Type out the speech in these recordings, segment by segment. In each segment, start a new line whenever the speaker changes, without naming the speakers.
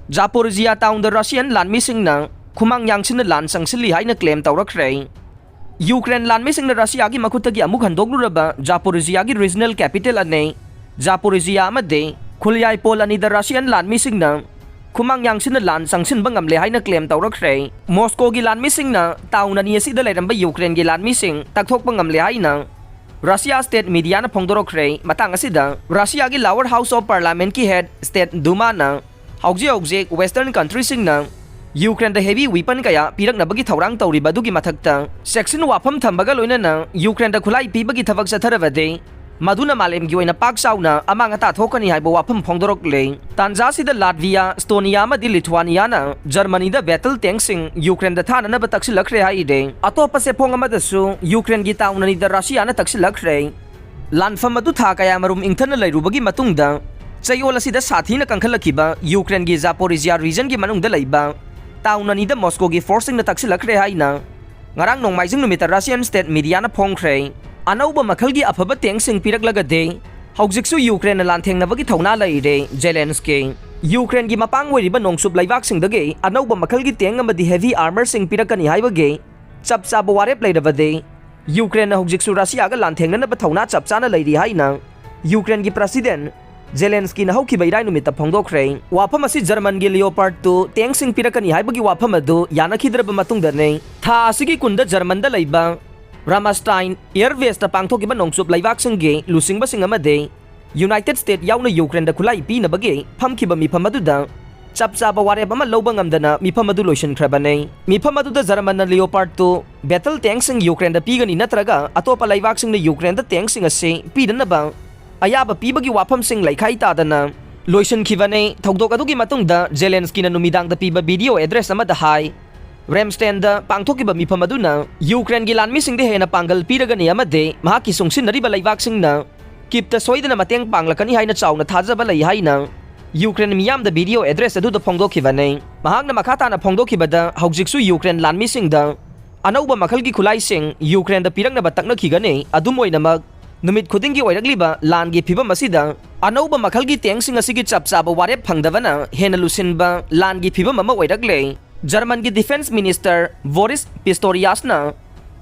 Zaporizhia town the Russian Lanmising na Khumang Yangsinna lan Changsilli haina claim tawrakre. Ukraine Lanmising na Russia gi makutagi amuk handoguraba Zaporizhia gi regional capital ane. Zaporizhia amade Khulyai pol ani the Russian Lanmising na Khumang Yangsinna lan Changsin bangamle haina claim tawrakre. Moscow gi Lanmising na town ani asida leiramba Ukraine gi Lanmising takthok bangamle haina Russia state media na phongdorokre matang asida Russia gi lower house of parliament ki head state Duma na hauji western countries sing na Ukraine the heavy weapon kaya Piraklagadi Thouna Leiri badugi mathakta section wafam thambaga loina na Ukraine the khulai pibagi thabak satharavade maduna malem gi oina pak sauna amanga ta thokani haibo wafam phongdorok le tanja sida Latvia Estonia ma di Lithuania na Germany the battle tank sing Ukraine the thana na bataksilakre haide atopa se phongama da su Ukraine gi tauna ni the Russia na taksilakre lanfam adu tha kaya marum ingthana leirubagi matungda Chayol asida sathi na kangkhalakiba Ukraine gi Zaporizhia region gi manungda leiba tauna ni da Moscow gi forcing na taksilakre haina ngarang nongmaijing numita Russian state media na phongkre Anouba Makhal gi Afaba teng sing Piraklagadi Houjiksu Ukraine na Lanthengnabagi Thouna Leiri Zelensky Ukraine gi mapang weriba nongsup laibak sing dage Anouba Makhal gi teng amadi heavy armor sing pirakani haibage chapcha bawarep leirabade Ukraine na Houjiksu Russia ga Lanthengnabagi Thouna chapcha na leiri haina Ukraine gi president Zelensky na haukiba irai numita phongdokre wafam asi German gi Leopard 2 teng sing pirakani haibagi wafam adu yanakidraba matungda ne tha asigi kunda German da leiba Ramstein Airways ta pangthokiba nongsup laibak singge lusingba singamade United States yauna Ukraine da khulai pinabage phamkiba mifam aduda chapchaba warep ama loba ngamdana mifam adu lotion khrabane mifam adu da German na Leopard 2 battle tank sing Ukraine da pigani natraga atopa laibak sing na Ukraine da tank sing ase pidanaba ayaba pibagi wafam sing laikhai tadana lotion khibane thokdok adugi matungda Zelensky na numidang da piba video address ama da hai Ramstein da pangthokiba mifam aduna Ukraine gi Lanmising de hena pangal piragani amade mahaki sungsinariba laibak singna kipta soidana mateng panglakani haina chauna thajaba lai haina Ukraine miyam da video address adu da phongdokhibane mahakna makhata na phongdokhibada Houjiksu Ukraine Lanmising da Anouba Makhal gi khulai sing Ukraine da piraknaba takna khigane adumoinamak numit khudingi oiragliba lan gi phibam asida Anouba Makhal gi teng sing asigi chapchaba warep phangdavana hena lusinba lan gi phibam ama oiragle German gi defense minister Boris Pistorius na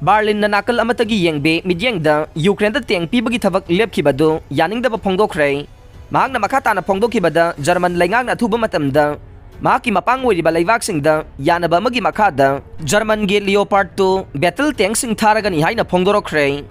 Berlin na nakal amatagi yengbe midyengda Ukraine da teng pibagi thabak lepkhibadu yaningda ba phongdokre mahakna makhata na phongdokhibada German laingang na thuba matamda mahaki mapang weriba laibak singda yanaba magi makhada German gi Leopard 2 battle tank sing tharagani haina phongdorokre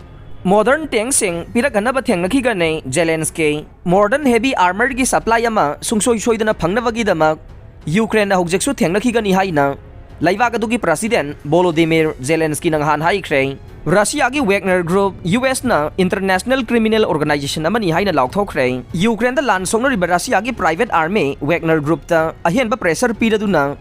modern tank sing pirakanaba thengnakhigane Zelensky modern heavy armor gi supply ama sungsoi soidana phangnabagi damak Ukraine na Houjiksu thengnakhigani haina laibak adugi president Volodymyr Zelensky nang han haikre Russia gi Wagner group US na international criminal organization amani haina laukthokre Ukraine da lan songnariba Russia gi private army Wagner group ta ahenba pressure piraduna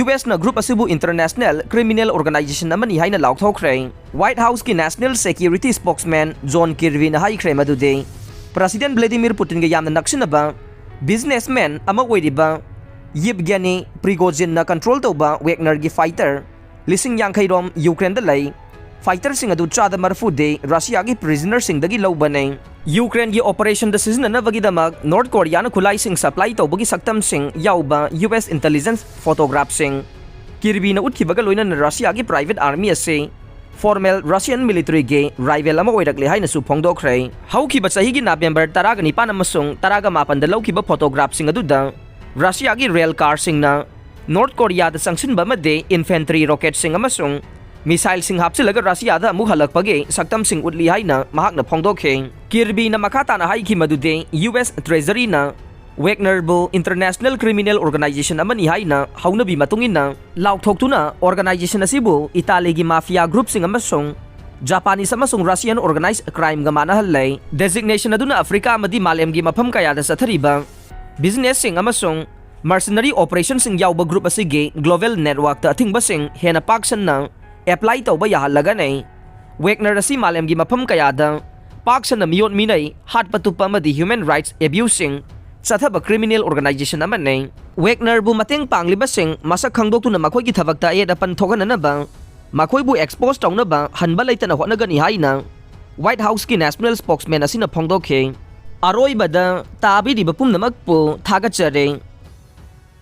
US na group asibu international criminal organization amani haina laukthokre White House ki national security spokesman John Kirby na haikre madude President Vladimir Putin ga yamna naksinaba businessman ama oiriba Yevgeny Prigozhin na control tauba Wagner gi fighter lising yangkhai rom Ukraine da lay fighter sing adu chada marfude Russia gi prisoner sing dagi lobane Ukraine gi operation decision na bagi damak North Korea na khulai sing supply tawbagi saktam sing yauba US intelligence photograph sing Kirby na utkibaga loina na Russia gi private army ase formal Russian military ge rival ama oirakle haina su phongdokre haukiba chahi gi November 19 amasung 18 da laukiba photograph sing aduda Russia gi rail car sing na North Korea da sangsinba made infantry rocket sing amasung missile sing hapsilaga Russia da amuk halakpage saktam sing utli haina mahakna phongdokhe Kirby na makhata na haiki madude US Treasury na Wagner bu international criminal organization amani haina haunabi matungin na laukthokuna organization asibu Italy gi mafia group sing amasung Japanese amasung Russian organized crime ga manahallai designation aduna Africa amadi malem gi mafam kaya da sathariba business sing amasung mercenary operation sing yauba group asige global network ta athingba sing hena paksan na apply tauba yahalaga nei Wagner asi malem gi mafam kaya da paksan na miyon minai hat patupa amadi human rights abusing sathaba criminal organization amanei Wagner bu mateng pangliba sing masak khangdok tu na makhoi gi thabak ta e da pan thogan na ba makhoi bu expose tauna ba hanba leitana honagani haina White House ki national spokesman asina phongdokhe Aroi bada tabi di bapum namak po thagat chare